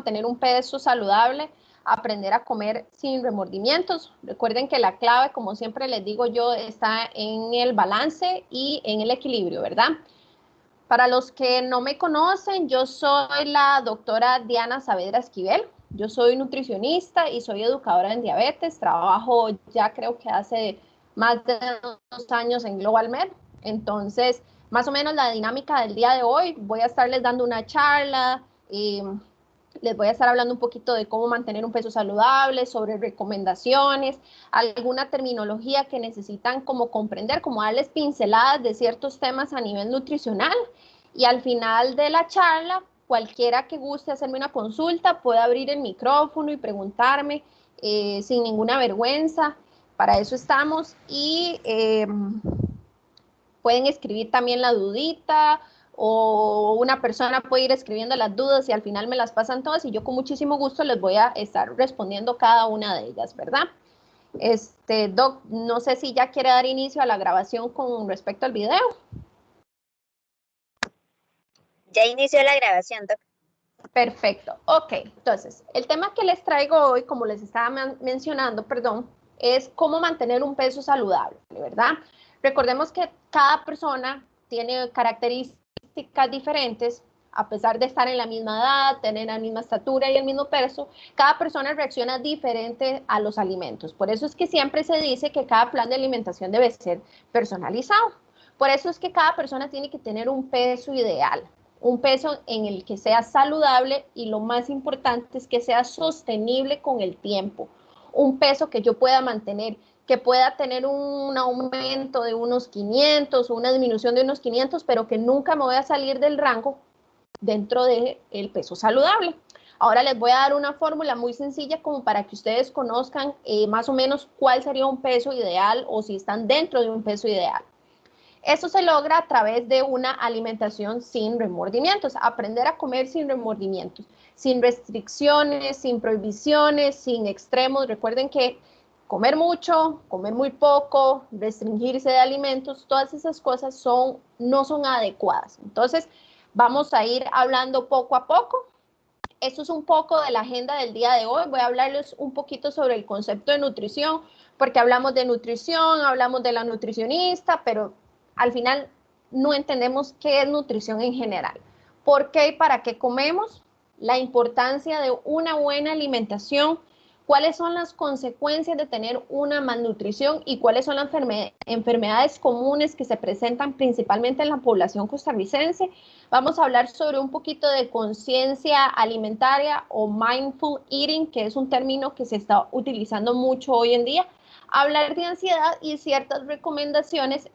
mantener un peso saludable, aprender a comer sin remordimientos. Recuerden que la clave, como siempre les digo yo, está en el balance y en el equilibrio, ¿verdad? Para los que no me conocen, yo soy la doctora Diana Saavedra Esquivel. Yo soy nutricionista y soy educadora en diabetes. Trabajo ya creo que hace más de 2 años en Global Med. Entonces, más o menos la dinámica del día de hoy, voy a estarles dando una charla, les voy a estar hablando un poquito de cómo mantener un peso saludable, sobre recomendaciones, alguna terminología que necesitan como comprender, como darles pinceladas de ciertos temas a nivel nutricional. Y al final de la charla, cualquiera que guste hacerme una consulta puede abrir el micrófono y preguntarme sin ninguna vergüenza. Para eso estamos y pueden escribir también la dudita o una persona puede ir escribiendo las dudas y al final me las pasan todas y yo con muchísimo gusto les voy a estar respondiendo cada una de ellas, ¿verdad? Doc, no sé si ya quiere dar inicio a la grabación con respecto al video. Ya inició la grabación, Doc. Perfecto, ok, entonces el tema que les traigo hoy, como les estaba mencionando, perdón, es cómo mantener un peso saludable, ¿verdad? Recordemos que cada persona tiene características diferentes, a pesar de estar en la misma edad, tener la misma estatura y el mismo peso, cada persona reacciona diferente a los alimentos. Por eso es que siempre se dice que cada plan de alimentación debe ser personalizado. Por eso es que cada persona tiene que tener un peso ideal, un peso en el que sea saludable y lo más importante es que sea sostenible con el tiempo. Un peso que yo pueda mantener, que pueda tener un aumento de unos 500 o una disminución de unos 500, pero que nunca me voy a salir del rango dentro del peso saludable. Ahora les voy a dar una fórmula muy sencilla como para que ustedes conozcan más o menos cuál sería un peso ideal o si están dentro de un peso ideal. Eso se logra a través de una alimentación sin remordimientos, aprender a comer sin remordimientos, sin restricciones, sin prohibiciones, sin extremos. Recuerden que comer mucho, comer muy poco, restringirse de alimentos, todas esas cosas no son adecuadas. Entonces, vamos a ir hablando poco a poco. Esto es un poco de la agenda del día de hoy. Voy a hablarles un poquito sobre el concepto de nutrición, porque hablamos de nutrición, hablamos de la nutricionista, pero al final no entendemos qué es nutrición en general. ¿Por qué y para qué comemos? La importancia de una buena alimentación, cuáles son las consecuencias de tener una malnutrición y cuáles son las enfermedades comunes que se presentan principalmente en la población costarricense. Vamos a hablar sobre un poquito de conciencia alimentaria o mindful eating, que es un término que se está utilizando mucho hoy en día. Hablar de ansiedad y ciertas recomendaciones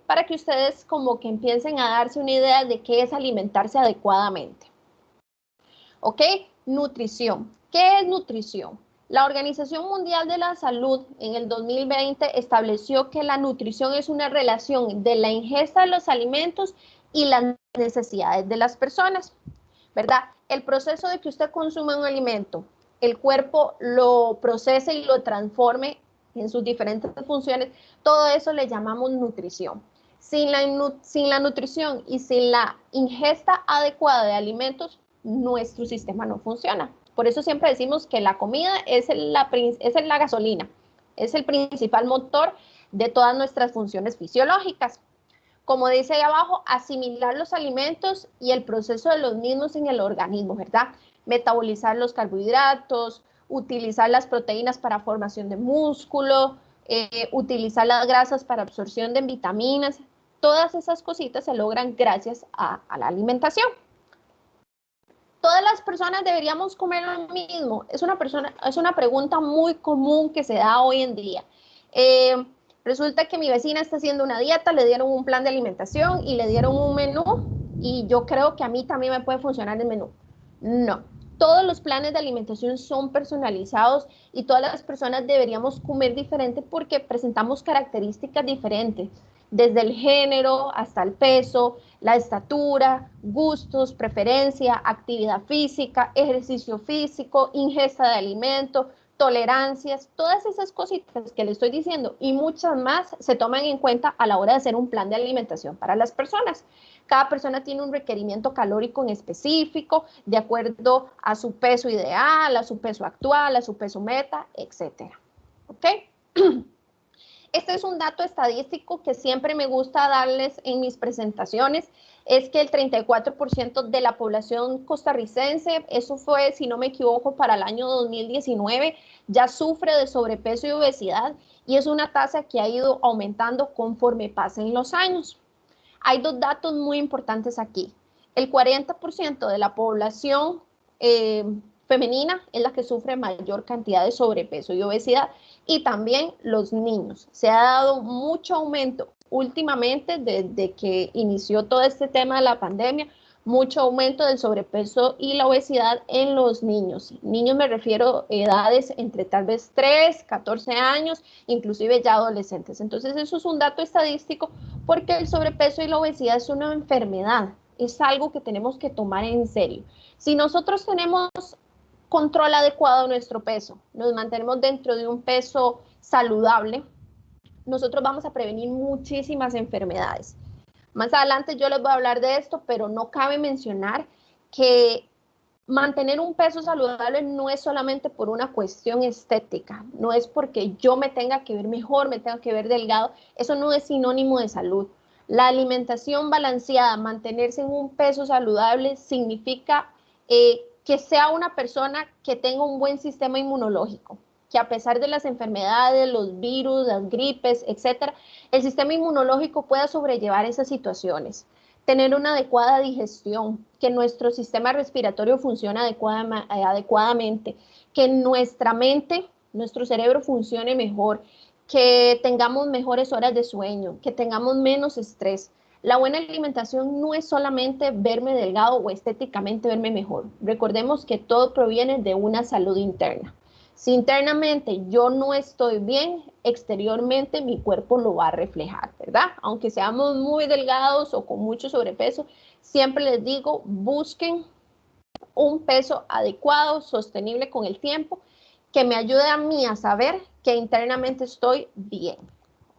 para que ustedes como que empiecen a darse una idea de qué es alimentarse adecuadamente. ¿Ok? Nutrición. ¿Qué es nutrición? La Organización Mundial de la Salud en el 2020 estableció que la nutrición es una relación de la ingesta de los alimentos y las necesidades de las personas, ¿verdad? El proceso de que usted consume un alimento, el cuerpo lo procese y lo transforme en sus diferentes funciones, todo eso le llamamos nutrición. Sin la nutrición y sin la ingesta adecuada de alimentos, nuestro sistema no funciona. Por eso siempre decimos que la comida es la gasolina, es el principal motor de todas nuestras funciones fisiológicas. Como dice ahí abajo, asimilar los alimentos y el proceso de los mismos en el organismo, ¿verdad? Metabolizar los carbohidratos, utilizar las proteínas para formación de músculo, utilizar las grasas para absorción de vitaminas. Todas esas cositas se logran gracias a la alimentación. ¿Todas las personas deberíamos comer lo mismo? Es una pregunta muy común que se da hoy en día. Resulta que mi vecina está haciendo una dieta, le dieron un plan de alimentación y le dieron un menú y yo creo que a mí también me puede funcionar el menú. No, todos los planes de alimentación son personalizados y todas las personas deberíamos comer diferente porque presentamos características diferentes, desde el género hasta el peso, la estatura, gustos, preferencia, actividad física, ejercicio físico, ingesta de alimentos. tolerancias, todas esas cositas que le estoy diciendo y muchas más se toman en cuenta a la hora de hacer un plan de alimentación para las personas. Cada persona tiene un requerimiento calórico en específico, de acuerdo a su peso ideal, a su peso actual, a su peso meta, etcétera. ¿Ok? Este es un dato estadístico que siempre me gusta darles en mis presentaciones, es que el 34% de la población costarricense, eso fue, si no me equivoco, para el año 2019, ya sufre de sobrepeso y obesidad, y es una tasa que ha ido aumentando conforme pasen los años. Hay dos datos muy importantes aquí. El 40% de la población femenina es la que sufre mayor cantidad de sobrepeso y obesidad, y también los niños. Se ha dado mucho aumento últimamente desde que inició todo este tema de la pandemia, mucho aumento del sobrepeso y la obesidad en los niños. Niños me refiero a edades entre tal vez 3, 14 años, inclusive ya adolescentes. Entonces eso es un dato estadístico porque el sobrepeso y la obesidad es una enfermedad, es algo que tenemos que tomar en serio. Si nosotros tenemos control adecuado de nuestro peso, nos mantenemos dentro de un peso saludable, nosotros vamos a prevenir muchísimas enfermedades. Más adelante yo les voy a hablar de esto, pero no cabe mencionar que mantener un peso saludable no es solamente por una cuestión estética, no es porque yo me tenga que ver mejor, me tenga que ver delgado, eso no es sinónimo de salud. La alimentación balanceada, mantenerse en un peso saludable, significa que sea una persona que tenga un buen sistema inmunológico, que a pesar de las enfermedades, los virus, las gripes, etcétera, el sistema inmunológico pueda sobrellevar esas situaciones, tener una adecuada digestión, que nuestro sistema respiratorio funcione adecuadamente, que nuestra mente, nuestro cerebro funcione mejor, que tengamos mejores horas de sueño, que tengamos menos estrés. La buena alimentación no es solamente verme delgado o estéticamente verme mejor. Recordemos que todo proviene de una salud interna. Si internamente yo no estoy bien, exteriormente mi cuerpo lo va a reflejar, ¿verdad? Aunque seamos muy delgados o con mucho sobrepeso, siempre les digo, busquen un peso adecuado, sostenible con el tiempo, que me ayude a mí a saber que internamente estoy bien,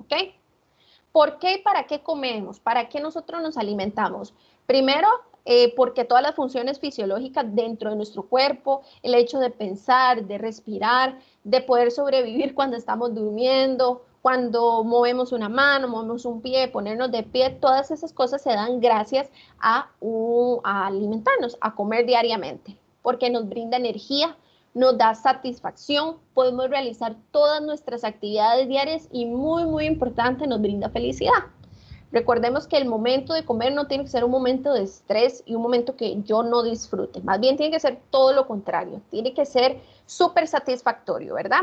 ¿ok? ¿Por qué y para qué comemos? ¿Para qué nosotros nos alimentamos? Primero, porque todas las funciones fisiológicas dentro de nuestro cuerpo, el hecho de pensar, de respirar, de poder sobrevivir cuando estamos durmiendo, cuando movemos una mano, movemos un pie, ponernos de pie, todas esas cosas se dan gracias a alimentarnos, a comer diariamente, porque nos brinda energía, nos da satisfacción, podemos realizar todas nuestras actividades diarias y muy importante, nos brinda felicidad. Recordemos que el momento de comer no tiene que ser un momento de estrés y un momento que yo no disfrute, más bien tiene que ser todo lo contrario, tiene que ser súper satisfactorio, ¿verdad?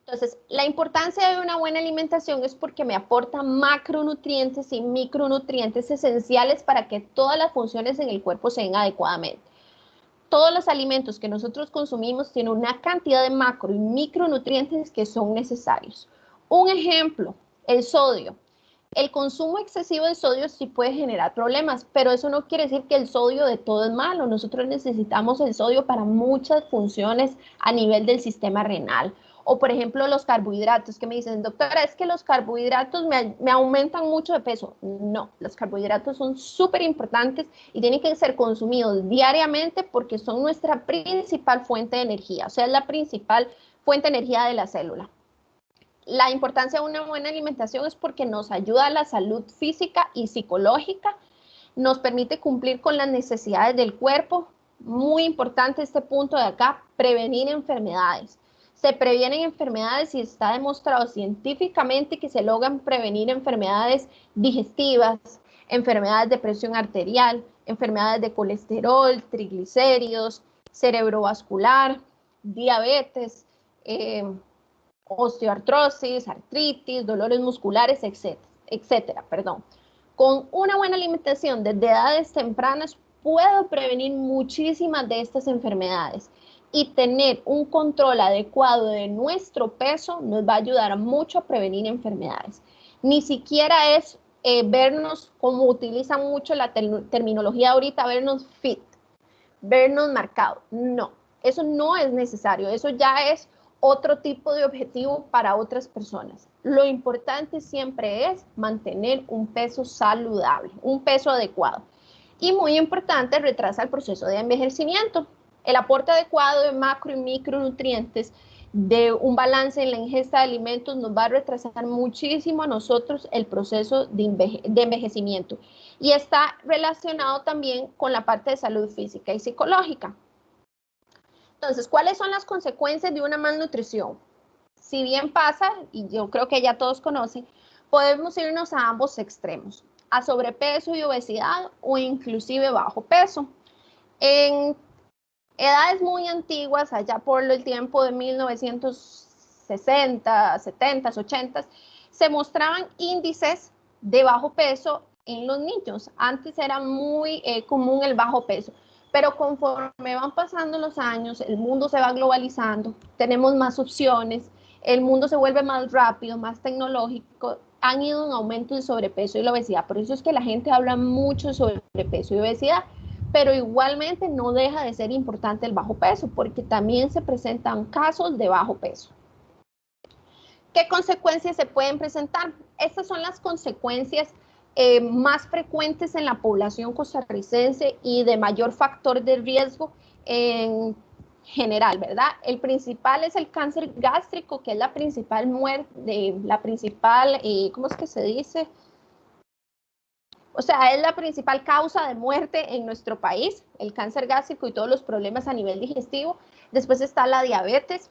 Entonces, la importancia de una buena alimentación es porque me aporta macronutrientes y micronutrientes esenciales para que todas las funciones en el cuerpo se den adecuadamente. Todos los alimentos que nosotros consumimos tienen una cantidad de macro y micronutrientes que son necesarios. Un ejemplo, el sodio. El consumo excesivo de sodio sí puede generar problemas, pero eso no quiere decir que el sodio de todo es malo. Nosotros necesitamos el sodio para muchas funciones a nivel del sistema renal. O por ejemplo los carbohidratos, que me dicen, doctora, es que los carbohidratos me aumentan mucho de peso. No, los carbohidratos son súper importantes y tienen que ser consumidos diariamente porque son nuestra principal fuente de energía, o sea, es la principal fuente de energía de la célula. La importancia de una buena alimentación es porque nos ayuda a la salud física y psicológica, nos permite cumplir con las necesidades del cuerpo. Muy importante este punto de acá, prevenir enfermedades. Se previenen enfermedades y está demostrado científicamente que se logran prevenir enfermedades digestivas, enfermedades de presión arterial, enfermedades de colesterol, triglicéridos, cerebrovascular, diabetes, osteoartrosis, artritis, dolores musculares, etcétera. Con una buena alimentación desde edades tempranas puedo prevenir muchísimas de estas enfermedades y tener un control adecuado de nuestro peso nos va a ayudar mucho a prevenir enfermedades. Ni siquiera es vernos, como utilizan mucho la terminología ahorita, vernos fit, vernos marcado. No, Eso no es necesario, eso ya es otro tipo de objetivo para otras personas. Lo importante siempre es mantener un peso saludable, un peso adecuado. Y muy importante, retrasa el proceso de envejecimiento. El aporte adecuado de macro y micronutrientes, de un balance en la ingesta de alimentos, nos va a retrasar muchísimo a nosotros el proceso de envejecimiento. Y está relacionado también con la parte de salud física y psicológica. Entonces, ¿cuáles son las consecuencias de una malnutrición? Si bien pasa, y yo creo que ya todos conocen, podemos irnos a ambos extremos, a sobrepeso y obesidad o inclusive bajo peso. En edades muy antiguas, allá por el tiempo de 1960, 70, 80, se mostraban índices de bajo peso en los niños. Antes era muy común el bajo peso. Pero conforme van pasando los años, el mundo se va globalizando, tenemos más opciones, el mundo se vuelve más rápido, más tecnológico, han ido en aumento el sobrepeso y la obesidad. Por eso es que la gente habla mucho sobre sobrepeso y obesidad, pero igualmente no deja de ser importante el bajo peso, porque también se presentan casos de bajo peso. ¿Qué consecuencias se pueden presentar? Estas son las consecuencias más frecuentes en la población costarricense y de mayor factor de riesgo en general, ¿verdad? El principal es el cáncer gástrico, que es la principal muerte, ¿cómo es que se dice? O sea, es la principal causa de muerte en nuestro país, el cáncer gástrico y todos los problemas a nivel digestivo. Después está la diabetes.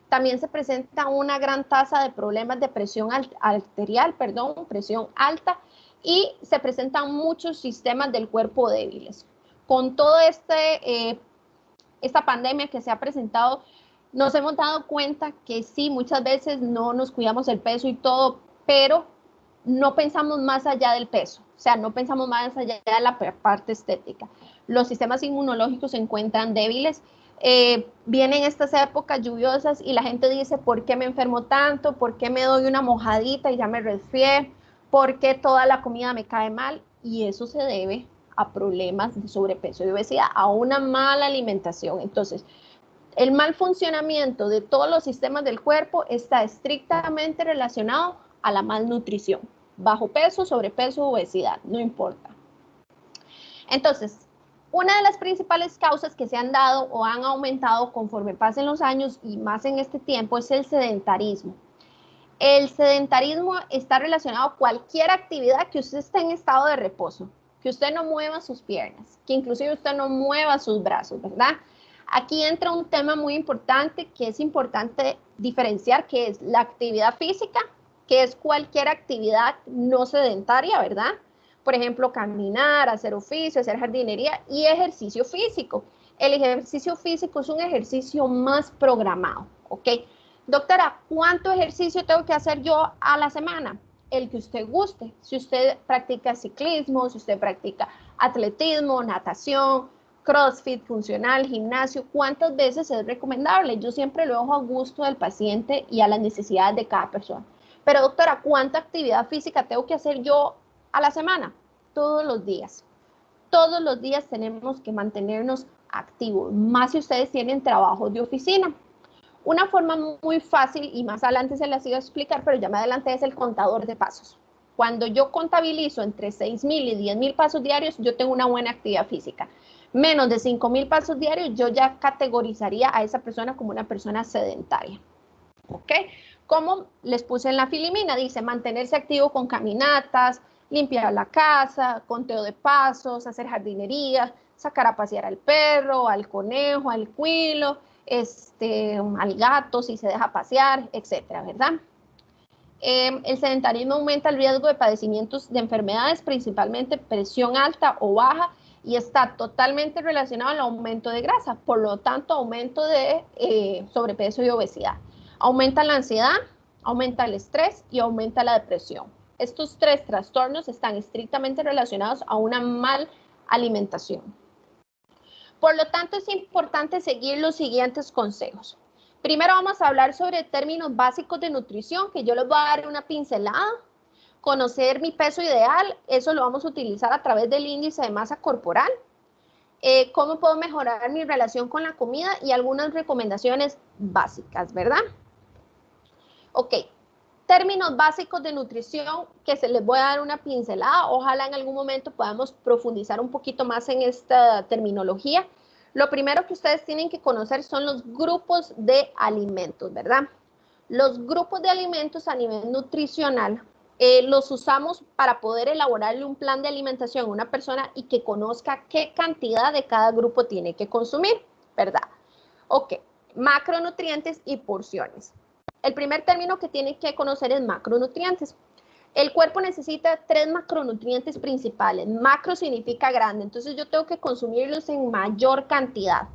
También se presenta una gran tasa de problemas de presión arterial, presión alta, y se presentan muchos sistemas del cuerpo débiles. Con todo esta pandemia que se ha presentado, nos hemos dado cuenta que sí, muchas veces no nos cuidamos el peso y todo, pero no pensamos más allá del peso, o sea, no pensamos más allá de la parte estética. Los sistemas inmunológicos se encuentran débiles. Vienen estas épocas lluviosas y la gente dice, ¿por qué me enfermo tanto? ¿Por qué me doy una mojadita y ya me resfrié? ¿Por qué toda la comida me cae mal? Y eso se debe a problemas de sobrepeso y obesidad, a una mala alimentación. Entonces, el mal funcionamiento de todos los sistemas del cuerpo está estrictamente relacionado a la malnutrición. Bajo peso, sobrepeso, obesidad, no importa. Entonces, una de las principales causas que se han dado o han aumentado conforme pasen los años y más en este tiempo es el sedentarismo. El sedentarismo está relacionado a cualquier actividad que usted esté en estado de reposo, que usted no mueva sus piernas, que inclusive usted no mueva sus brazos, ¿verdad? Aquí entra un tema muy importante que es importante diferenciar, que es la actividad física, que es cualquier actividad no sedentaria, ¿verdad? Por ejemplo, caminar, hacer oficio, hacer jardinería y ejercicio físico. El ejercicio físico es un ejercicio más programado, ¿ok? Doctora, ¿cuánto ejercicio tengo que hacer yo a la semana? El que usted guste. Si usted practica ciclismo, si usted practica atletismo, natación, CrossFit, funcional, gimnasio, ¿cuántas veces es recomendable? Yo siempre lo dejo a gusto del paciente y a las necesidades de cada persona. Pero doctora, ¿cuánta actividad física tengo que hacer yo a la semana? Todos los días. Todos los días tenemos que mantenernos activos, más si ustedes tienen trabajos de oficina. Una forma muy fácil, y más adelante se las iba a explicar, pero ya me adelanté, es el contador de pasos. Cuando yo contabilizo entre 6,000 y 10,000 pasos diarios, yo tengo una buena actividad física. Menos de 5,000 pasos diarios, yo ya categorizaría a esa persona como una persona sedentaria. ¿Ok? Como les puse en la filimina, dice mantenerse activo con caminatas, limpiar la casa, conteo de pasos, hacer jardinería, sacar a pasear al perro, al conejo, al cuilo, al gato si se deja pasear, etcétera, ¿verdad? El sedentarismo aumenta el riesgo de padecimientos de enfermedades, principalmente presión alta o baja, y está totalmente relacionado al aumento de grasa, por lo tanto, aumento de sobrepeso y obesidad. Aumenta la ansiedad, aumenta el estrés y aumenta la depresión. Estos tres trastornos están estrictamente relacionados a una mal alimentación. Por lo tanto, es importante seguir los siguientes consejos. Primero vamos a hablar sobre términos básicos de nutrición, que yo les voy a dar una pincelada. Conocer mi peso ideal, eso lo vamos a utilizar a través del índice de masa corporal. cómo puedo mejorar mi relación con la comida y algunas recomendaciones básicas, ¿verdad? Ok, términos básicos de nutrición que se les voy a dar una pincelada. Ojalá en algún momento podamos profundizar un poquito más en esta terminología. Lo primero que ustedes tienen que conocer son los grupos de alimentos, ¿verdad? Los grupos de alimentos a nivel nutricional los usamos para poder elaborarle un plan de alimentación a una persona y que conozca qué cantidad de cada grupo tiene que consumir, ¿verdad? Ok, macronutrientes y porciones. El primer término que tiene que conocer es macronutrientes. El cuerpo necesita 3 macronutrientes principales. Macro significa grande, entonces yo tengo que consumirlos en mayor cantidad,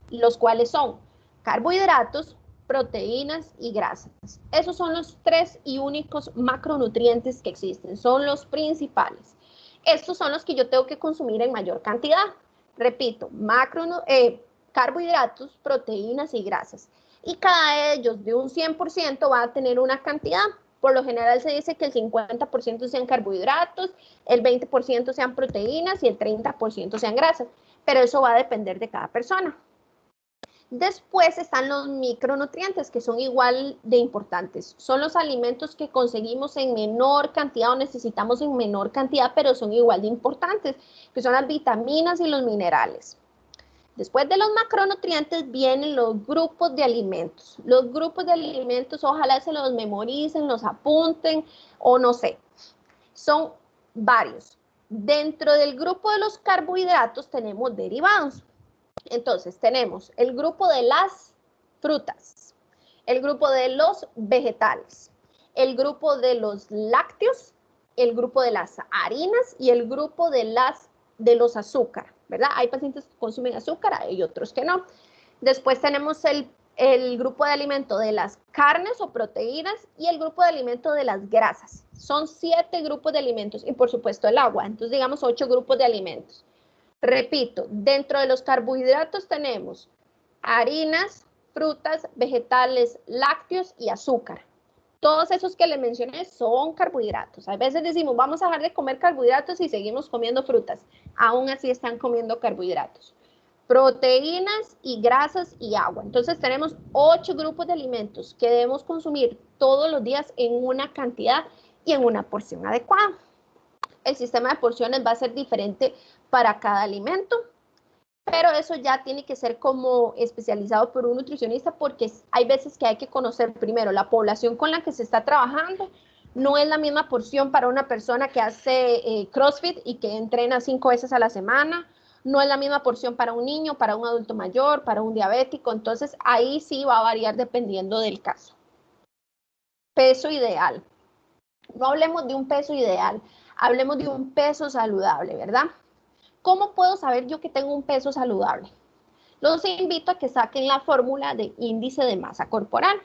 los cuales son carbohidratos, proteínas y grasas. Esos son los 3 y únicos macronutrientes que existen, son los principales. Estos son los que yo tengo que consumir en mayor cantidad. Repito, carbohidratos, proteínas y grasas. Y cada de ellos de un 100% va a tener una cantidad. Por lo general se dice que el 50% sean carbohidratos, el 20% sean proteínas y el 30% sean grasas. Pero eso va a depender de cada persona. Después están los micronutrientes, que son igual de importantes. Son los alimentos que conseguimos en menor cantidad o necesitamos en menor cantidad, pero son igual de importantes, que son las vitaminas y los minerales. Después de los macronutrientes vienen los grupos de alimentos. Los grupos de alimentos, ojalá se los memoricen, los apunten o no sé. Son varios. Dentro del grupo de los carbohidratos tenemos derivados. Entonces, tenemos el grupo de las frutas, el grupo de los vegetales, el grupo de los lácteos, el grupo de las harinas y el grupo de los azúcar, ¿verdad? Hay pacientes que consumen azúcar, hay otros que no. Después tenemos el grupo de alimento de las carnes o proteínas y el grupo de alimento de las grasas. Son 7 grupos de alimentos y por supuesto el agua, entonces digamos 8 grupos de alimentos. Repito, dentro de los carbohidratos tenemos harinas, frutas, vegetales, lácteos y azúcar. Todos esos que les mencioné son carbohidratos. A veces decimos, vamos a dejar de comer carbohidratos y seguimos comiendo frutas. Aún así están comiendo carbohidratos. Proteínas y grasas y agua. Entonces tenemos 8 grupos de alimentos que debemos consumir todos los días en una cantidad y en una porción adecuada. El sistema de porciones va a ser diferente para cada alimento, pero eso ya tiene que ser como especializado por un nutricionista porque hay veces que hay que conocer primero la población con la que se está trabajando. No es la misma porción para una persona que hace CrossFit y que entrena 5 veces a la semana. No es la misma porción para un niño, para un adulto mayor, para un diabético. Entonces, ahí sí va a variar dependiendo del caso. Peso ideal. No hablemos de un peso ideal, hablemos de un peso saludable, ¿verdad? ¿Cómo puedo saber yo que tengo un peso saludable? Los invito a que saquen la fórmula de índice de masa corporal.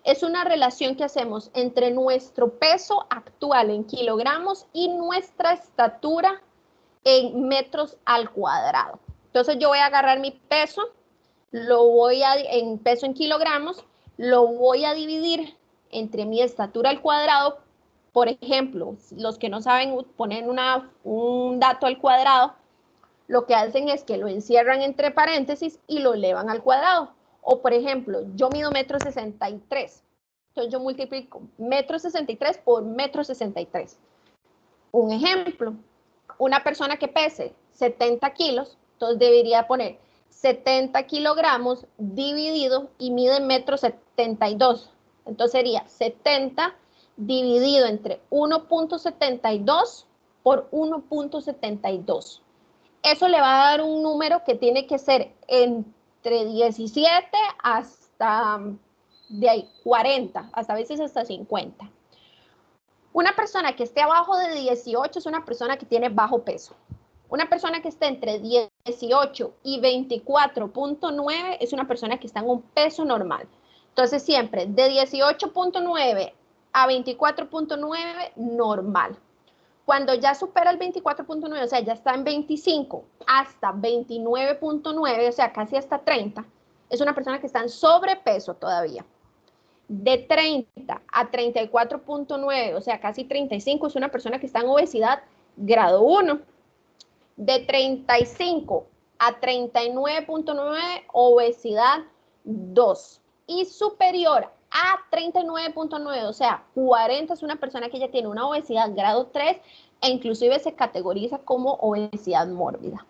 Es una relación que hacemos entre nuestro peso actual en kilogramos y nuestra estatura en metros al cuadrado. Entonces yo voy a agarrar mi peso, en peso en kilogramos, lo voy a dividir entre mi estatura al cuadrado. Por ejemplo, los que no saben poner un dato al cuadrado, lo que hacen es que lo encierran entre paréntesis y lo elevan al cuadrado. O por ejemplo, yo mido 1,63 m. Entonces yo multiplico 1,63 m por 1,63 m. Un ejemplo, una persona que pese 70 kilos, entonces debería poner 70 kilogramos dividido y mide 1,72 m. Entonces sería 70 dividido entre 1,72 por 1,72. Eso le va a dar un número que tiene que ser entre 17 hasta de ahí 40, hasta a veces hasta 50. Una persona que esté abajo de 18 es una persona que tiene bajo peso. Una persona que esté entre 18 y 24.9 es una persona que está en un peso normal. Entonces siempre de 18.9 a 24.9 normal. Cuando ya supera el 24.9, o sea, ya está en 25 hasta 29.9, o sea, casi hasta 30, es una persona que está en sobrepeso todavía. De 30 a 34.9, o sea, casi 35, es una persona que está en obesidad grado 1. De 35 a 39.9, obesidad 2. Y superior a 39.9, o sea, 40 es una persona que ya tiene una obesidad grado 3 e inclusive se categoriza como obesidad mórbida.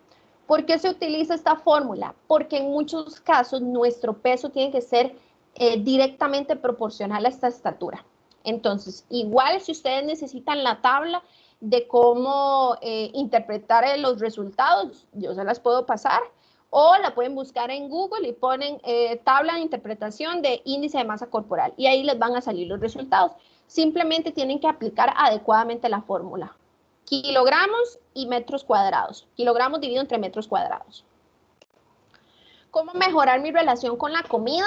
¿Por qué se utiliza esta fórmula? Porque en muchos casos nuestro peso tiene que ser directamente proporcional a esta estatura. Entonces, igual si ustedes necesitan la tabla de cómo interpretar los resultados, yo se las puedo pasar, o la pueden buscar en Google y ponen tabla de interpretación de índice de masa corporal y ahí les van a salir los resultados. Simplemente tienen que aplicar adecuadamente la fórmula. Kilogramos y metros cuadrados. Kilogramos dividido entre metros cuadrados. ¿Cómo mejorar mi relación con la comida?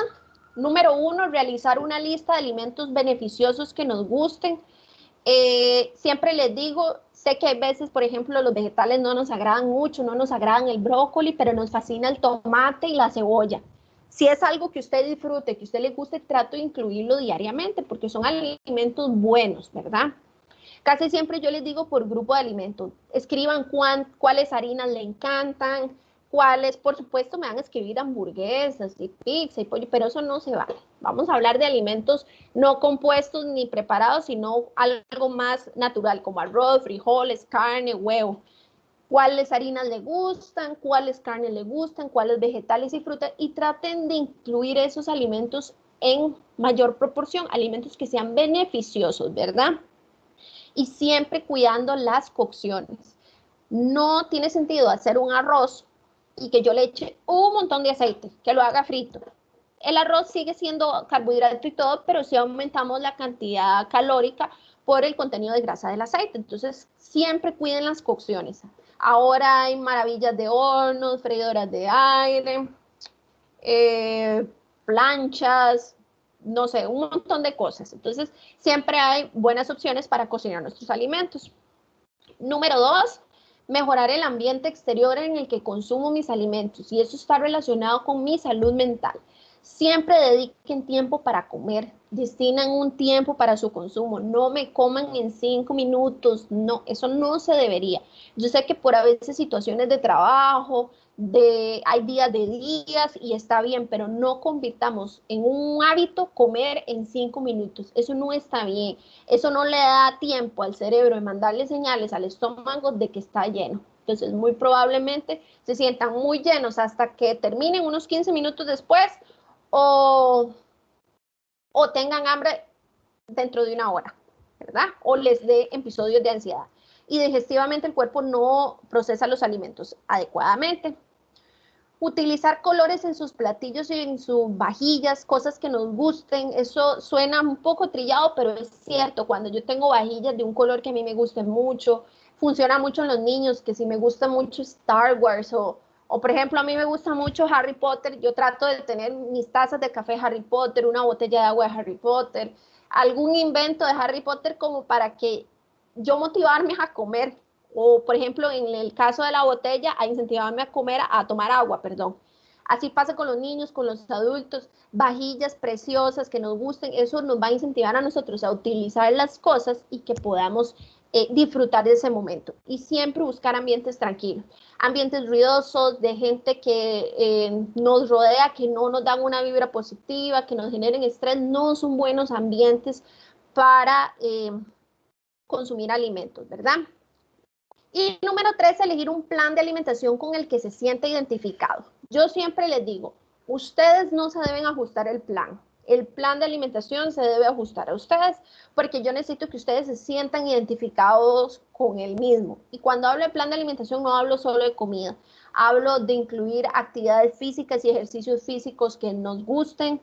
Número 1, realizar una lista de alimentos beneficiosos que nos gusten. Siempre les digo, sé que hay veces, por ejemplo, los vegetales no nos agradan mucho, no nos agradan el brócoli, pero nos fascina el tomate y la cebolla. Si es algo que usted disfrute, que a usted le guste, trato de incluirlo diariamente porque son alimentos buenos, ¿verdad? Casi siempre yo les digo por grupo de alimentos, escriban cuáles harinas le encantan, cuáles, por supuesto, me van a escribir hamburguesas y pizza y pollo, pero eso no se vale. Vamos a hablar de alimentos no compuestos ni preparados, sino algo más natural, como arroz, frijoles, carne, huevo. Cuáles harinas le gustan, cuáles carnes le gustan, cuáles vegetales y frutas, y traten de incluir esos alimentos en mayor proporción, alimentos que sean beneficiosos, ¿verdad? Y siempre cuidando las cocciones. No tiene sentido hacer un arroz y que yo le eche un montón de aceite, que lo haga frito. El arroz sigue siendo carbohidrato y todo, pero sí aumentamos la cantidad calórica por el contenido de grasa del aceite. Entonces, siempre cuiden las cocciones. Ahora hay maravillas de hornos, freidoras de aire, planchas, no sé, un montón de cosas. Entonces, siempre hay buenas opciones para cocinar nuestros alimentos. Número 2, mejorar el ambiente exterior en el que consumo mis alimentos. Y eso está relacionado con mi salud mental. Siempre dediquen tiempo para comer. Destinan un tiempo para su consumo. No me coman en 5 minutos. No, eso no se debería. Yo sé que por a veces situaciones de trabajo, hay días de días y está bien, pero no convirtamos en un hábito comer en 5 minutos. Eso no está bien. Eso no le da tiempo al cerebro de mandarle señales al estómago de que está lleno. Entonces, muy probablemente se sientan muy llenos hasta que terminen unos 15 minutos después o tengan hambre dentro de una hora, ¿verdad? O les dé episodios de ansiedad. Y digestivamente el cuerpo no procesa los alimentos adecuadamente. Utilizar colores en sus platillos y en sus vajillas, cosas que nos gusten, eso suena un poco trillado, pero es cierto, cuando yo tengo vajillas de un color que a mí me guste mucho, funciona mucho en los niños, que si me gusta mucho Star Wars o por ejemplo a mí me gusta mucho Harry Potter, yo trato de tener mis tazas de café Harry Potter, una botella de agua de Harry Potter, algún invento de Harry Potter como para que yo motivarme a comer. O, por ejemplo, en el caso de la botella, a incentivarme a comer, a tomar agua, perdón. Así pasa con los niños, con los adultos, vajillas preciosas que nos gusten, eso nos va a incentivar a nosotros a utilizar las cosas y que podamos disfrutar de ese momento. Y siempre buscar ambientes tranquilos, ambientes ruidosos, de gente que nos rodea, que no nos dan una vibra positiva, que nos generen estrés, no son buenos ambientes para consumir alimentos, ¿verdad? Y número 3, elegir un plan de alimentación con el que se sienta identificado. Yo siempre les digo, ustedes no se deben ajustar el plan. El plan de alimentación se debe ajustar a ustedes porque yo necesito que ustedes se sientan identificados con el mismo. Y cuando hablo de plan de alimentación no hablo solo de comida. Hablo de incluir actividades físicas y ejercicios físicos que nos gusten,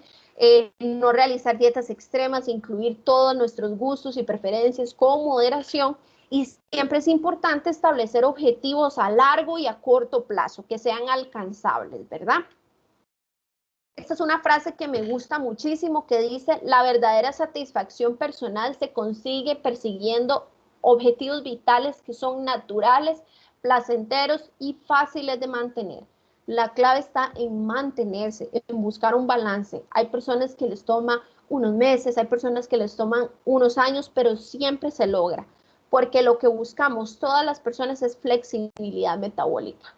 no realizar dietas extremas, incluir todos nuestros gustos y preferencias con moderación. Y siempre es importante establecer objetivos a largo y a corto plazo, que sean alcanzables, ¿verdad? Esta es una frase que me gusta muchísimo, que dice, la verdadera satisfacción personal se consigue persiguiendo objetivos vitales que son naturales, placenteros y fáciles de mantener. La clave está en mantenerse, en buscar un balance. Hay personas que les toma unos meses, hay personas que les toman unos años, pero siempre se logra. Porque lo que buscamos todas las personas es flexibilidad metabólica.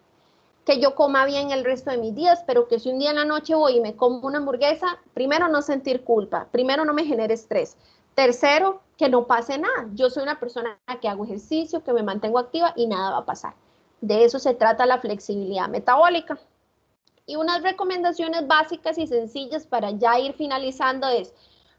que yo coma bien el resto de mis días, pero que si un día en la noche voy y me como una hamburguesa, primero no sentir culpa, primero no me genere estrés, tercero que no pase nada. Yo soy una persona que hago ejercicio, que me mantengo activa y nada va a pasar. De eso se trata la flexibilidad metabólica. Y unas recomendaciones básicas y sencillas para ya ir finalizando es: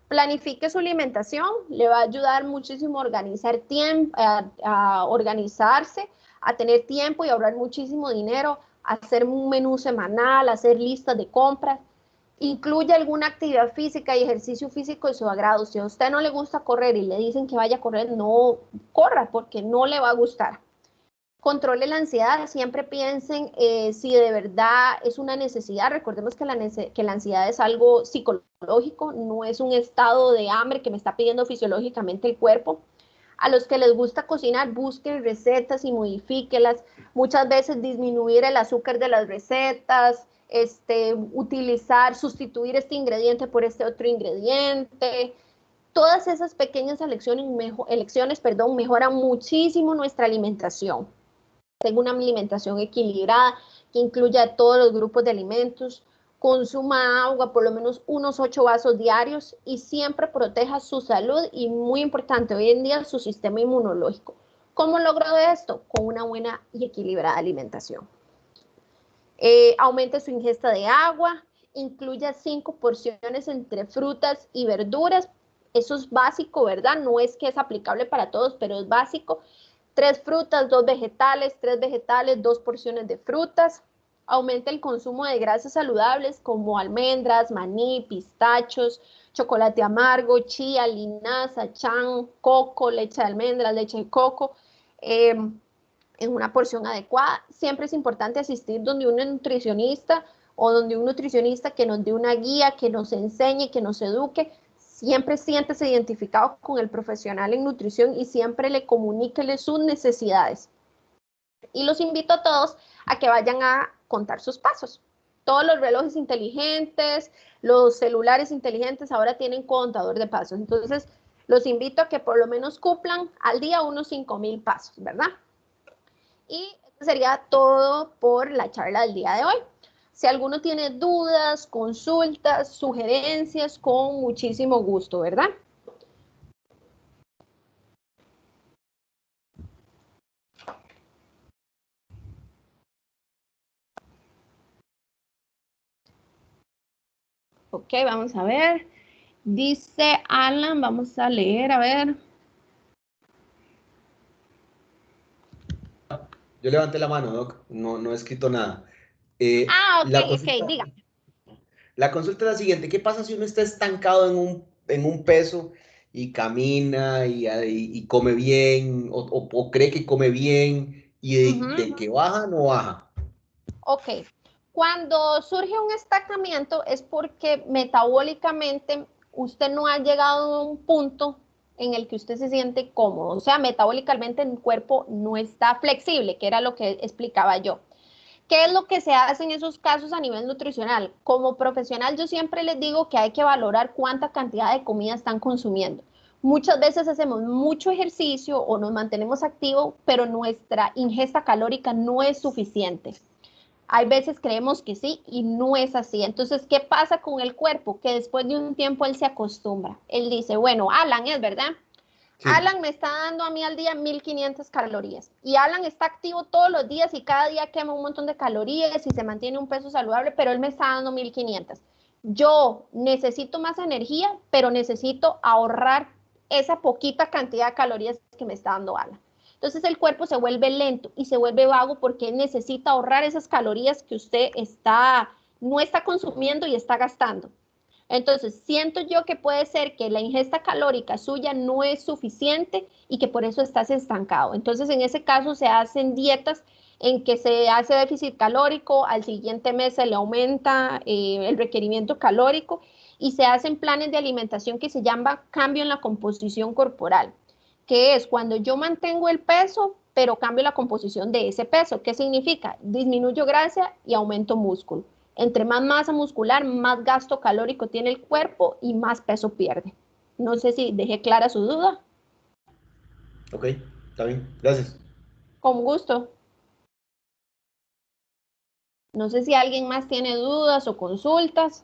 planifique su alimentación, le va a ayudar muchísimo a organizar tiempo, a organizarse, a tener tiempo y ahorrar muchísimo dinero, a hacer un menú semanal, a hacer listas de compras. Incluye alguna actividad física y ejercicio físico de su agrado. Si a usted no le gusta correr y le dicen que vaya a correr, no corra porque no le va a gustar. Controle la ansiedad, siempre piensen si de verdad es una necesidad. Recordemos que la ansiedad es algo psicológico, no es un estado de hambre que me está pidiendo fisiológicamente el cuerpo. A los que les gusta cocinar, busquen recetas y modifíquelas. Muchas veces disminuir el azúcar de las recetas, sustituir este ingrediente por este otro ingrediente. Todas esas pequeñas elecciones mejoran muchísimo nuestra alimentación. Tenga una alimentación equilibrada que incluya todos los grupos de alimentos, consuma agua, por lo menos unos 8 vasos diarios y siempre proteja su salud y, muy importante hoy en día, su sistema inmunológico. ¿Cómo logro esto? Con una buena y equilibrada alimentación. Aumente su ingesta de agua, incluya 5 porciones entre frutas y verduras. Eso es básico, ¿verdad? No es que es aplicable para todos, pero es básico. 3 frutas, 2 vegetales, 3 vegetales, 2 porciones de frutas. Aumenta el consumo de grasas saludables como almendras, maní, pistachos, chocolate amargo, chía, linaza, chan, coco, leche de almendras, leche de coco, en una porción adecuada. Siempre es importante asistir donde un nutricionista o donde un nutricionista que nos dé una guía, que nos enseñe, que nos eduque. Siempre siéntese identificado con el profesional en nutrición y siempre le comuníquele sus necesidades. Y los invito a todos a que vayan a contar sus pasos. Todos los relojes inteligentes, los celulares inteligentes ahora tienen contador de pasos. Entonces, los invito a que por lo menos cumplan al día unos 5,000 pasos, ¿verdad? Y esto sería todo por la charla del día de hoy. Si alguno tiene dudas, consultas, sugerencias, con muchísimo gusto, ¿verdad? Ok, vamos a ver. Dice Alan, vamos a leer, a ver. Yo levanté la mano, Doc, no he escrito nada. Ok, diga. La consulta es la siguiente: ¿qué pasa si uno está estancado en un peso y camina y come bien o cree que come bien y de que baja no baja? Ok, cuando surge un estancamiento es porque metabólicamente usted no ha llegado a un punto en el que usted se siente cómodo, o sea, metabólicamente el cuerpo no está flexible, que era lo que explicaba yo. ¿Qué es lo que se hace en esos casos a nivel nutricional? Como profesional, yo siempre les digo que hay que valorar cuánta cantidad de comida están consumiendo. Muchas veces hacemos mucho ejercicio o nos mantenemos activos, pero nuestra ingesta calórica no es suficiente. Hay veces creemos que sí y no es así. Entonces, ¿qué pasa con el cuerpo? Que después de un tiempo él se acostumbra. Él dice, bueno, Alan es verdad. Sí. Alan me está dando a mí al día 1,500 calorías y Alan está activo todos los días y cada día quema un montón de calorías y se mantiene un peso saludable, pero él me está dando 1,500. Yo necesito más energía, pero necesito ahorrar esa poquita cantidad de calorías que me está dando Alan. Entonces el cuerpo se vuelve lento y se vuelve vago porque necesita ahorrar esas calorías que usted no está consumiendo y está gastando. Entonces, siento yo que puede ser que la ingesta calórica suya no es suficiente y que por eso estás estancado. Entonces, en ese caso se hacen dietas en que se hace déficit calórico, al siguiente mes se le aumenta el requerimiento calórico y se hacen planes de alimentación que se llama cambio en la composición corporal, que es cuando yo mantengo el peso, pero cambio la composición de ese peso. ¿Qué significa? Disminuyo grasa y aumento músculo. Entre más masa muscular, más gasto calórico tiene el cuerpo y más peso pierde. No sé si dejé clara su duda. Ok, está bien. Gracias. Con gusto. No sé si alguien más tiene dudas o consultas.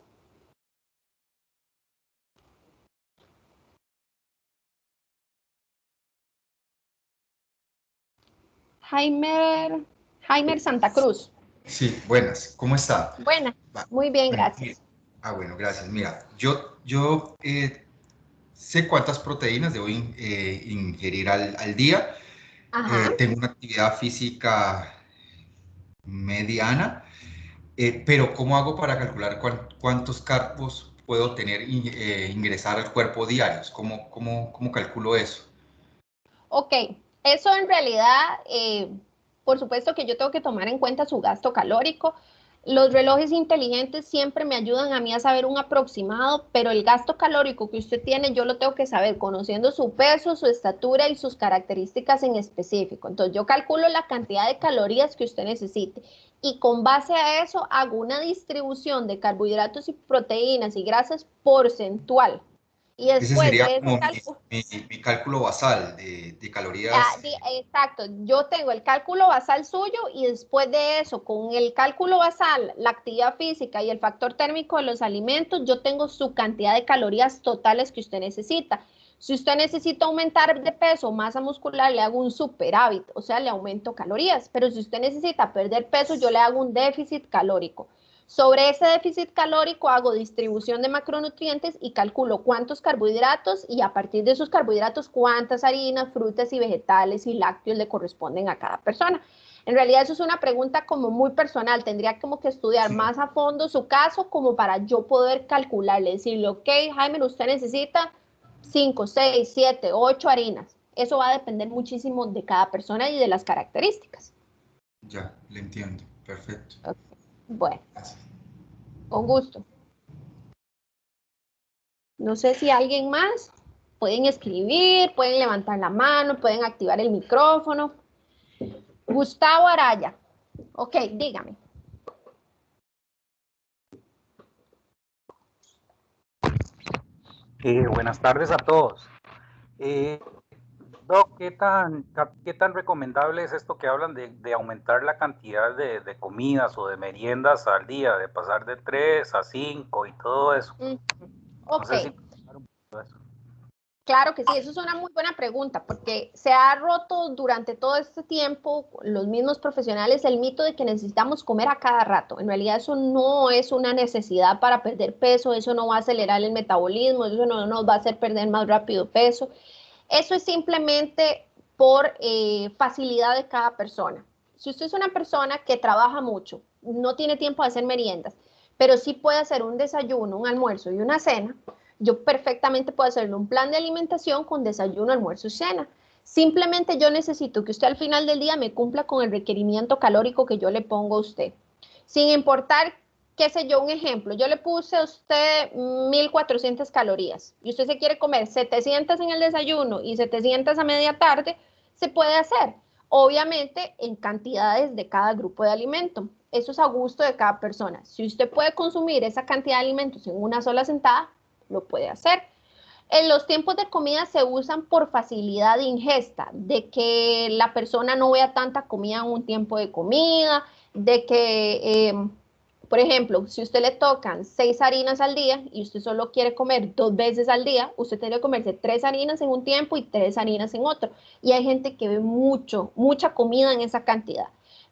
Jaime Santa Cruz. Sí, buenas, ¿cómo está? Buenas, muy bien, Bueno, gracias. bueno, gracias. Mira, yo sé cuántas proteínas debo ingerir al día. Ajá. Tengo una actividad física mediana, pero ¿cómo hago para calcular cuántos carbos puedo ingresar al cuerpo diarios? ¿Cómo calculo eso? Ok, eso en realidad, por supuesto que yo tengo que tomar en cuenta su gasto calórico. Los relojes inteligentes siempre me ayudan a mí a saber un aproximado, pero el gasto calórico que usted tiene yo lo tengo que saber conociendo su peso, su estatura y sus características en específico. Entonces yo calculo la cantidad de calorías que usted necesite y con base a eso hago una distribución de carbohidratos y proteínas y grasas porcentual. Y Ese después sería de ese como cálculo, mi cálculo basal de calorías. exacto, yo tengo el cálculo basal suyo y después de eso, con el cálculo basal, la actividad física y el factor térmico de los alimentos, yo tengo su cantidad de calorías totales que usted necesita. Si usted necesita aumentar de peso o masa muscular, le hago un superávit, o sea, le aumento calorías. Pero si usted necesita perder peso, yo le hago un déficit calórico. Sobre ese déficit calórico hago distribución de macronutrientes y calculo cuántos carbohidratos y a partir de esos carbohidratos cuántas harinas, frutas y vegetales y lácteos le corresponden a cada persona. En realidad eso es una pregunta como muy personal, tendría como que estudiar Sí. más a fondo su caso como para yo poder calcularle, decirle, ok, Jaime, usted necesita 5, 6, 7, 8 harinas. Eso va a depender muchísimo de cada persona y de las características. Ya, le entiendo. Perfecto. Okay. Bueno, Gracias. con gusto. No sé si alguien más. Pueden escribir, pueden levantar la mano, pueden activar el micrófono. Gustavo Araya. Ok, dígame. Buenas tardes a todos. Doc, ¿qué tan recomendable es esto que hablan de aumentar la cantidad de comidas o de meriendas al día, de pasar de 3 a 5 y todo eso? Ok. No sé si un poco de eso. Claro que sí, eso es una muy buena pregunta, porque se ha roto durante todo este tiempo los mismos profesionales el mito de que necesitamos comer a cada rato. En realidad eso no es una necesidad para perder peso, eso no va a acelerar el metabolismo, eso no nos va a hacer perder más rápido peso. Eso es simplemente por facilidad de cada persona. Si usted es una persona que trabaja mucho, no tiene tiempo de hacer meriendas, pero sí puede hacer un desayuno, un almuerzo y una cena, yo perfectamente puedo hacerle un plan de alimentación con desayuno, almuerzo y cena. Simplemente yo necesito que usted al final del día me cumpla con el requerimiento calórico que yo le pongo a usted. Sin importar, qué sé yo, un ejemplo. Yo le puse a usted 1400 calorías y usted se quiere comer 700 en el desayuno y 700 a media tarde, se puede hacer. Obviamente en cantidades de cada grupo de alimento. Eso es a gusto de cada persona. Si usted puede consumir esa cantidad de alimentos en una sola sentada, lo puede hacer. En los tiempos de comida se usan por facilidad de ingesta, de que la persona no vea tanta comida en un tiempo de comida, de que, por ejemplo, si usted le tocan 6 harinas al día y usted solo quiere comer 2 veces al día, usted tiene que comerse 3 harinas en un tiempo y 3 harinas en otro. Y hay gente que ve mucha comida en esa cantidad,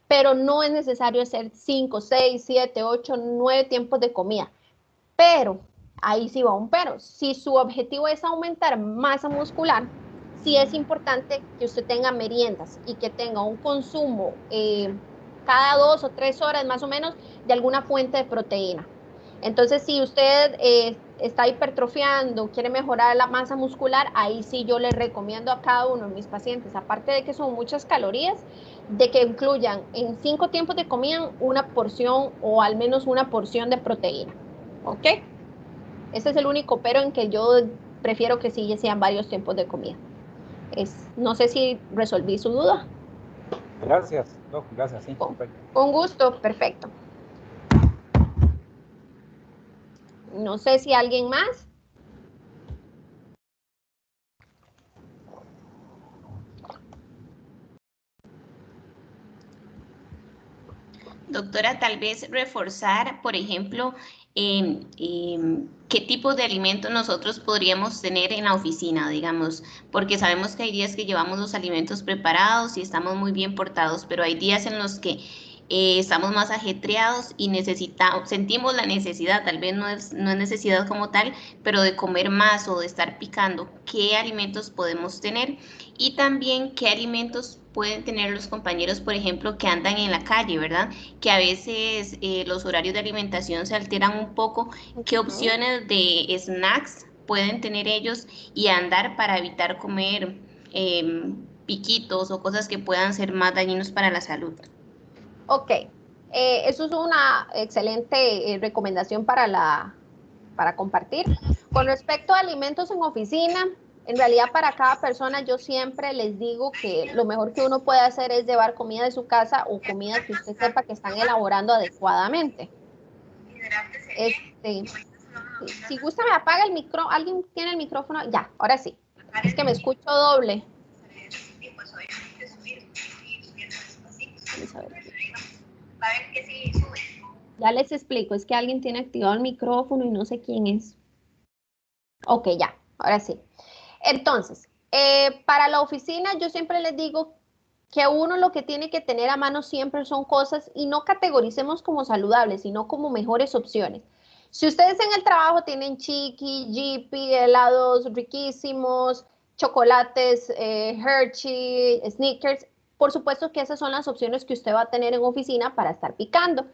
pero no es necesario hacer 5, 6, 7, 8, 9 tiempos de comida. Pero, ahí sí va un pero, si su objetivo es aumentar masa muscular, sí es importante que usted tenga meriendas y que tenga un consumo cada 2 o 3 horas más o menos de alguna fuente de proteína. Entonces, si usted está hipertrofiando, quiere mejorar la masa muscular, ahí sí yo le recomiendo a cada uno de mis pacientes, aparte de que son muchas calorías, de que incluyan en 5 tiempos de comida una porción o al menos una porción de proteína. ¿Ok? Este es el único pero en que yo prefiero que sí sean varios tiempos de comida. No sé si resolví su duda. Gracias, Doc, gracias, sí, Con, perfecto. con gusto, perfecto. No sé si alguien más. doctora, tal vez reforzar, por ejemplo, qué tipo de alimentos nosotros podríamos tener en la oficina, digamos, porque sabemos que hay días que llevamos los alimentos preparados y estamos muy bien portados, pero hay días en los que estamos más ajetreados y sentimos la necesidad, tal vez no es necesidad como tal, pero de comer más o de estar picando. ¿Qué alimentos podemos tener? Y también qué alimentos pueden tener los compañeros, por ejemplo, que andan en la calle, ¿verdad? Que a veces los horarios de alimentación se alteran un poco. ¿Qué opciones de snacks pueden tener ellos y andar para evitar comer piquitos o cosas que puedan ser más dañinos para la salud? Ok, eso es una excelente recomendación para compartir. Con respecto a alimentos en oficina, en realidad para cada persona yo siempre les digo que lo mejor que uno puede hacer es llevar comida de su casa o comida que usted sepa que están elaborando adecuadamente. Si gusta me apaga el micro, ¿alguien tiene el micrófono? Ya, ahora sí. Es que me escucho doble. Vamos a ver. Ya les explico, es que alguien tiene activado el micrófono y no sé quién es. Ok, ya, ahora sí. Entonces, para la oficina yo siempre les digo que uno lo que tiene que tener a mano siempre son cosas y no categoricemos como saludables, sino como mejores opciones. Si ustedes en el trabajo tienen chiqui, jippy, helados riquísimos, chocolates, Hershey, Snickers, por supuesto que esas son las opciones que usted va a tener en oficina para estar picando.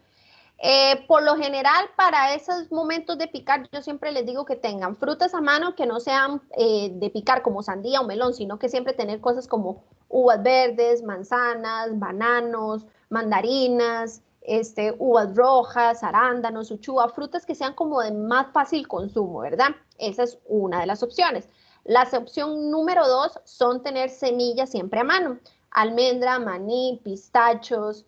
Por lo general, para esos momentos de picar, yo siempre les digo que tengan frutas a mano que no sean de picar como sandía o melón, sino que siempre tener cosas como uvas verdes, manzanas, bananos, mandarinas, uvas rojas, arándanos, uchúa, frutas que sean como de más fácil consumo, ¿verdad? Esa es una de las opciones. La opción número 2 son tener semillas siempre a mano. Almendra, maní, pistachos,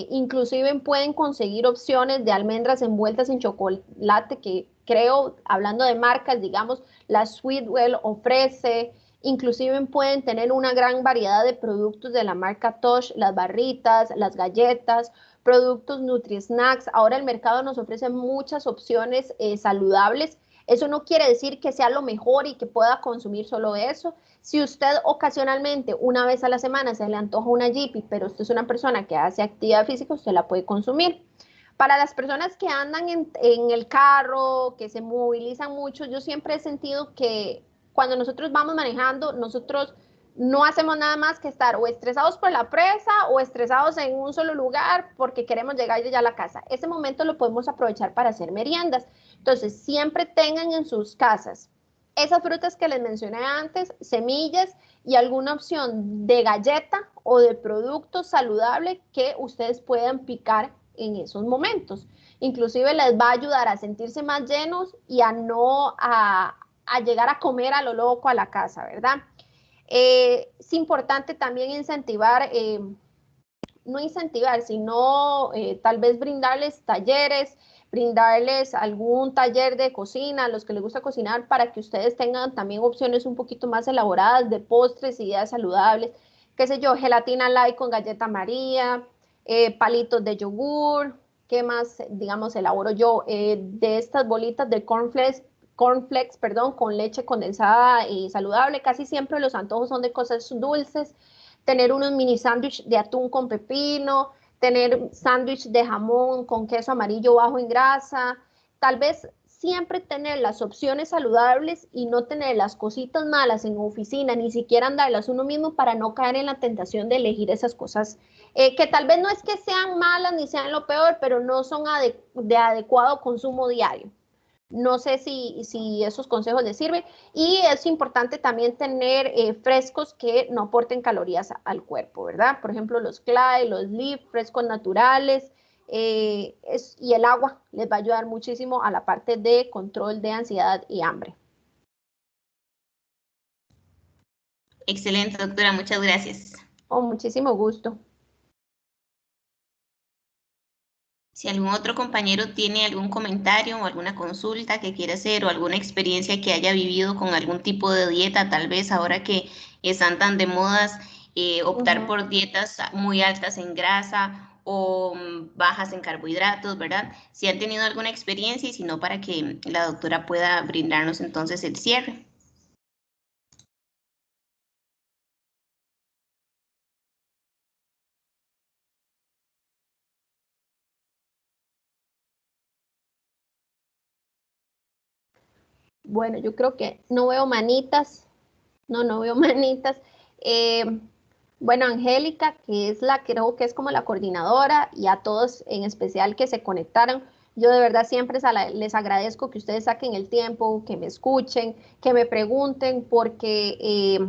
inclusive pueden conseguir opciones de almendras envueltas en chocolate que creo, hablando de marcas, digamos, la Sweetwell ofrece, inclusive pueden tener una gran variedad de productos de la marca Tosh, las barritas, las galletas, productos Nutri-Snacks. Ahora el mercado nos ofrece muchas opciones saludables. Eso no quiere decir que sea lo mejor y que pueda consumir solo eso. Si usted ocasionalmente, una vez a la semana, se le antoja una Jippy, pero usted es una persona que hace actividad física, usted la puede consumir. Para las personas que andan en el carro, que se movilizan mucho, yo siempre he sentido que cuando nosotros vamos manejando, nosotros no hacemos nada más que estar o estresados por la presa o estresados en un solo lugar porque queremos llegar ya a la casa. Ese momento lo podemos aprovechar para hacer meriendas. Entonces, siempre tengan en sus casas esas frutas que les mencioné antes, semillas y alguna opción de galleta o de producto saludable que ustedes puedan picar en esos momentos. Inclusive les va a ayudar a sentirse más llenos y a no a llegar a comer a lo loco a la casa, ¿verdad? Es importante también incentivar, no incentivar, sino tal vez brindarles talleres, brindarles algún taller de cocina a los que les gusta cocinar para que ustedes tengan también opciones un poquito más elaboradas de postres, ideas saludables, qué sé yo, gelatina light con galleta María, palitos de yogur, ¿qué más, digamos, elaboro yo? De estas bolitas de cornflakes, perdón, con leche condensada y saludable. Casi siempre los antojos son de cosas dulces. Tener unos mini sándwich de atún con pepino, tener sándwich de jamón con queso amarillo bajo en grasa. Tal vez siempre tener las opciones saludables y no tener las cositas malas en oficina, ni siquiera andarlas uno mismo para no caer en la tentación de elegir esas cosas que tal vez no es que sean malas ni sean lo peor, pero no son de adecuado consumo diario. No sé si esos consejos les sirven. Y es importante también tener frescos que no aporten calorías al cuerpo, ¿verdad? Por ejemplo, los Clay, los Leaf, frescos naturales. Y el agua les va a ayudar muchísimo a la parte de control de ansiedad y hambre. Excelente, doctora. Muchas gracias. Con muchísimo gusto. Si algún otro compañero tiene algún comentario o alguna consulta que quiera hacer o alguna experiencia que haya vivido con algún tipo de dieta, tal vez ahora que están tan de modas, optar por dietas muy altas en grasa o bajas en carbohidratos, ¿verdad? Si han tenido alguna experiencia y si no, para que la doctora pueda brindarnos entonces el cierre. Bueno, yo creo que no veo manitas. No veo manitas. Bueno, Angélica, que es creo que es como la coordinadora, y a todos en especial que se conectaron. Yo de verdad siempre les agradezco que ustedes saquen el tiempo, que me escuchen, que me pregunten, porque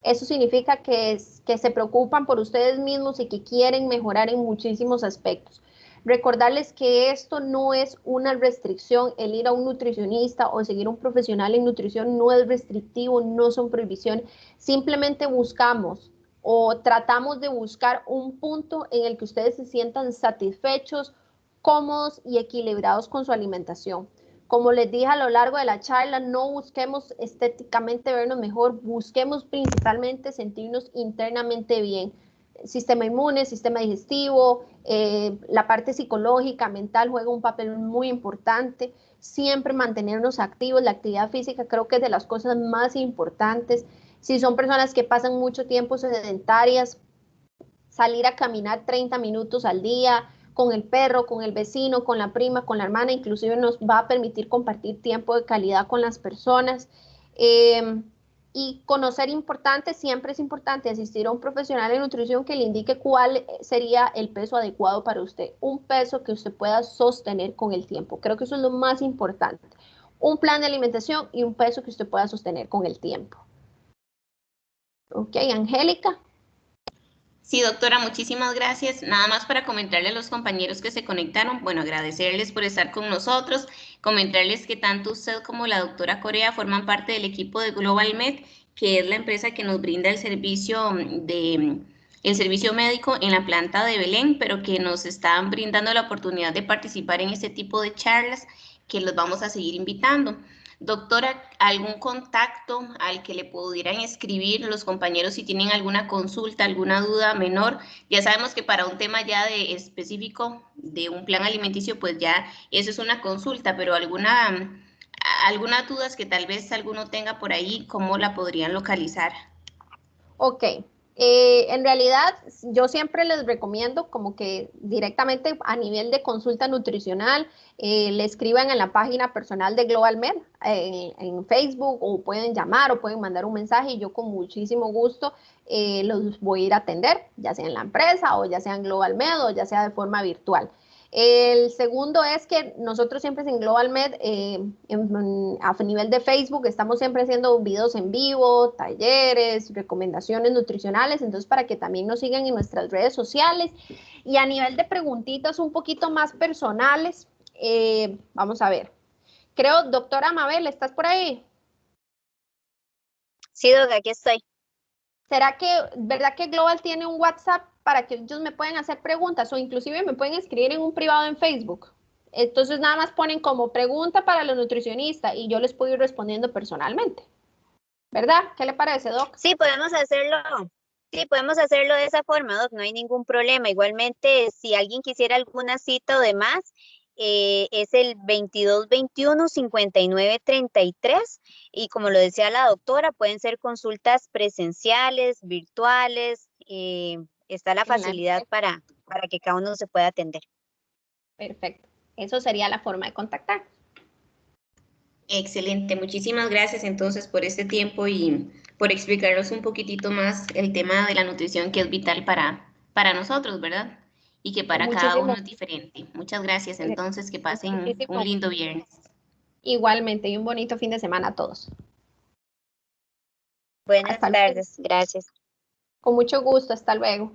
eso significa que se preocupan por ustedes mismos y que quieren mejorar en muchísimos aspectos. Recordarles que esto no es una restricción, el ir a un nutricionista o seguir un profesional en nutrición no es restrictivo, no son prohibición, simplemente buscamos o tratamos de buscar un punto en el que ustedes se sientan satisfechos, cómodos y equilibrados con su alimentación. Como les dije a lo largo de la charla, no busquemos estéticamente vernos mejor, busquemos principalmente sentirnos internamente bien. Sistema inmune, sistema digestivo, la parte psicológica, mental juega un papel muy importante. Siempre mantenernos activos, la actividad física creo que es de las cosas más importantes. Si son personas que pasan mucho tiempo sedentarias, salir a caminar 30 minutos al día con el perro, con el vecino, con la prima, con la hermana, inclusive nos va a permitir compartir tiempo de calidad con las personas. Y conocer siempre es importante asistir a un profesional de nutrición que le indique cuál sería el peso adecuado para usted, un peso que usted pueda sostener con el tiempo. Creo que eso es lo más importante. Un plan de alimentación y un peso que usted pueda sostener con el tiempo. Ok, Angélica. Sí, doctora, muchísimas gracias. Nada más para comentarle a los compañeros que se conectaron, bueno, agradecerles por estar con nosotros, comentarles que tanto usted como la doctora Corea forman parte del equipo de Global Med, que es la empresa que nos brinda el servicio médico en la planta de Belén, pero que nos están brindando la oportunidad de participar en este tipo de charlas que los vamos a seguir invitando. Doctora, ¿algún contacto al que le pudieran escribir los compañeros si tienen alguna consulta, alguna duda menor? Ya sabemos que para un tema ya específico de un plan alimenticio, pues ya eso es una consulta, pero algunas dudas que tal vez alguno tenga por ahí, ¿cómo la podrían localizar? Ok, en realidad yo siempre les recomiendo como que directamente a nivel de consulta nutricional le escriban en la página personal de Global Med en Facebook, o pueden llamar o pueden mandar un mensaje y yo con muchísimo gusto los voy a ir a atender, ya sea en la empresa o ya sea en Global Med o ya sea de forma virtual. El segundo es que nosotros siempre en Global Med, a nivel de Facebook, estamos siempre haciendo videos en vivo, talleres, recomendaciones nutricionales, entonces para que también nos sigan en nuestras redes sociales. Y a nivel de preguntitas un poquito más personales, vamos a ver. Creo, doctora Mabel, ¿estás por ahí? Sí, Doc, aquí estoy. ¿Será que, verdad que Global tiene un WhatsApp para que ellos me puedan hacer preguntas o inclusive me pueden escribir en un privado en Facebook? Entonces nada más ponen como pregunta para los nutricionistas y yo les puedo ir respondiendo personalmente. ¿Verdad? ¿Qué le parece, Doc? Sí, podemos hacerlo. Sí, podemos hacerlo de esa forma, Doc, no hay ningún problema. Igualmente, si alguien quisiera alguna cita o demás, es el 2221-5933 y como lo decía la doctora, pueden ser consultas presenciales, virtuales, está la facilidad para que cada uno se pueda atender. Perfecto. Eso sería la forma de contactar. Excelente, muchísimas gracias entonces por este tiempo y por explicarnos un poquitito más el tema de la nutrición que es vital para nosotros, ¿verdad? Y que para cada uno es diferente. Muchas gracias entonces, que pasen un lindo viernes. Igualmente, y un bonito fin de semana a todos. Buenas tardes, gracias. Con mucho gusto, hasta luego.